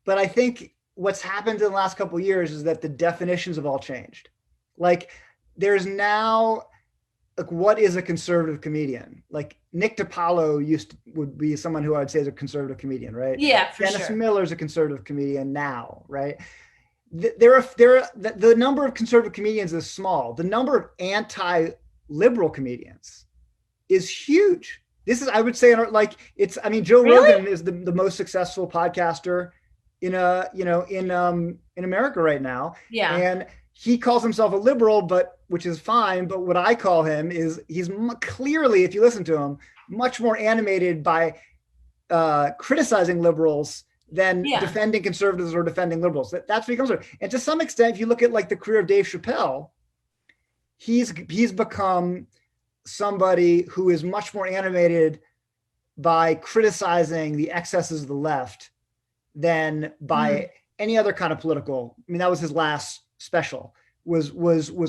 but I think what's happened in the last couple of years is that the definitions have all changed. Like there's now like what is a conservative comedian? Like Nick DiPaolo would be someone who I would say is a conservative comedian, right? Yeah, for Dennis sure. Miller's a conservative comedian now, right? The number of conservative comedians is small. The number of anti-liberal comedians is huge. This is, I would say, like it's. I mean, Joe Really? Rogan is the most successful podcaster in America right now, Yeah. and he calls himself a liberal, but which is fine. But what I call him is he's clearly, if you listen to him, much more animated by criticizing liberals than Yeah. defending conservatives or defending liberals. That's what he comes from. And to some extent, if you look at like the career of Dave Chappelle, he's become somebody who is much more animated by criticizing the excesses of the left than by any other kind of political. I mean, that was his last special. Was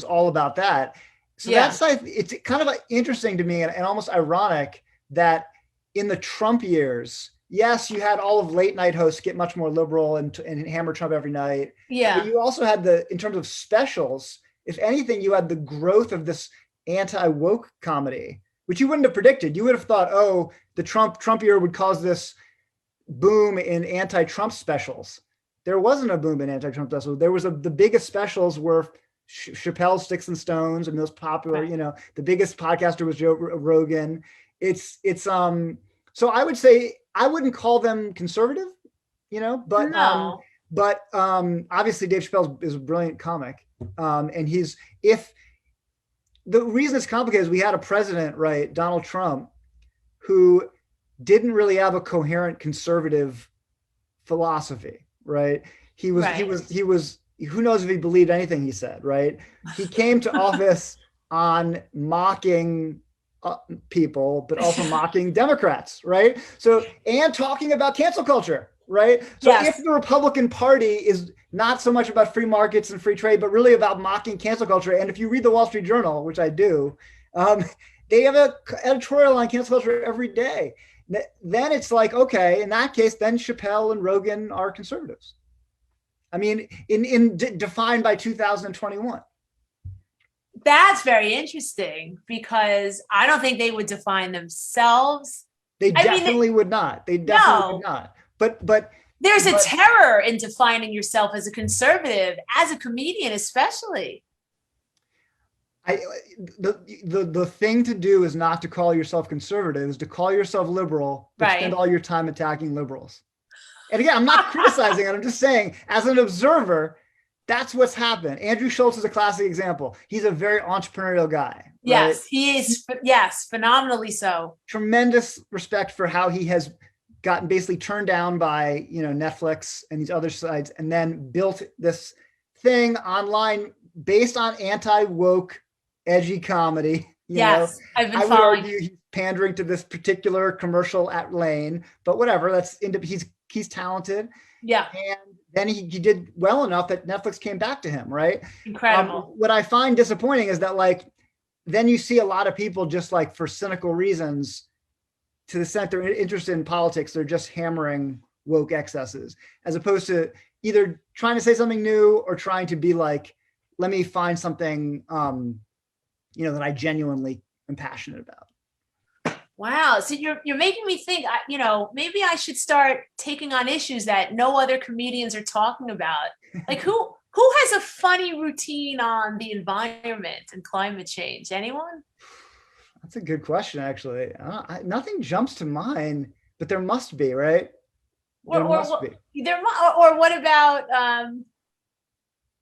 all about that. So Yeah. that's like it's kind of like interesting to me and almost ironic that in the Trump years, yes, you had all of late night hosts get much more liberal and hammer Trump every night. But Yeah. you also had in terms of specials, if anything, you had the growth of this anti-woke comedy, which you wouldn't have predicted. You would have thought, oh, the Trump year would cause this boom in anti-Trump specials. There wasn't a boom in anti-Trump specials. There was the biggest specials were Chappelle, Sticks and Stones, and most popular. Right. You know, the biggest podcaster was Joe Rogan. So I would say I wouldn't call them conservative, No. but obviously Dave Chappelle is a brilliant comic, and if the reason it's complicated is we had a president, right, Donald Trump, who didn't really have a coherent conservative philosophy, right? Right. He was who knows if he believed anything he said, right? He came to office on mocking people, but also mocking Democrats, right? So, and talking about cancel culture, right? So if Yes. the Republican Party is not so much about free markets and free trade, but really about mocking cancel culture, and if you read the Wall Street Journal, which I do, they have an editorial on cancel culture every day. Then it's like, okay, in that case, then Chappelle and Rogan are conservatives. I mean, defined by 2021. That's very interesting because I don't think they would define themselves. They I mean, definitely would not. They definitely would no, not. But there's a terror in defining yourself as a conservative, as a comedian, especially. I the thing to do is not to call yourself conservative, is to call yourself liberal, but spend Right. all your time attacking liberals. And again, I'm not criticizing it. I'm just saying, as an observer, that's what's happened. Andrew Schultz is a classic example. He's a very entrepreneurial guy, right? Yes, he is. Yes, phenomenally so. Tremendous respect for how he has gotten basically turned down by Netflix and these other sites, and then built this thing online based on anti-woke, edgy comedy. Yes, I've been I would following. argue he's pandering to this particular commercial at lane, but whatever. He's talented, Yeah, and then he did well enough that Netflix came back to him, right? incredible. What I find disappointing is that like then you see a lot of people just like for cynical reasons, to the extent they're interested in politics, they're just hammering woke excesses as opposed to either trying to say something new or trying to be like, let me find something that I genuinely am passionate about. Wow. So you're making me think, maybe I should start taking on issues that no other comedians are talking about. Like who has a funny routine on the environment and climate change? Anyone? That's a good question, actually. Nothing jumps to mind, but there must be, right? Or There or must what be. or what about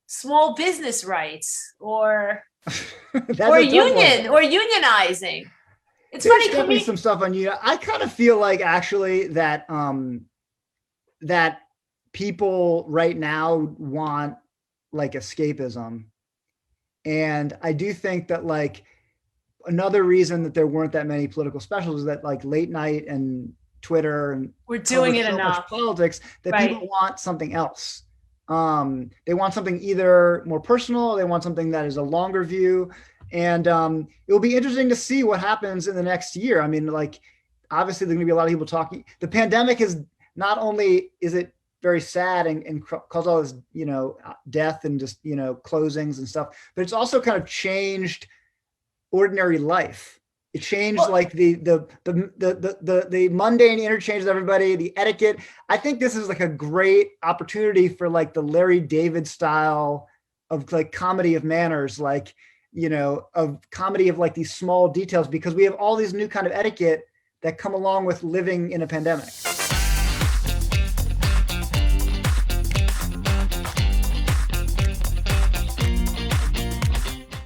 small business rights That's a tough one. unionizing? It's There's funny. definitely some stuff on you. I kind of feel like actually that people right now want like escapism. And I do think that like another reason that there weren't that many political specials is that like late night and Twitter and We're doing cover it so much enough, politics that right? people want something else. They want something either more personal, they want something that is a longer view. And it will be interesting to see what happens in the next year. I mean, like, obviously, there's going to be a lot of people talking. The pandemic is not only is it very sad and caused all this, death and just, closings and stuff. But it's also kind of changed ordinary life. It changed like the mundane interchange with everybody, the etiquette. I think this is like a great opportunity for like the Larry David style of like comedy of manners, like, of comedy of like these small details, because we have all these new kind of etiquette that come along with living in a pandemic.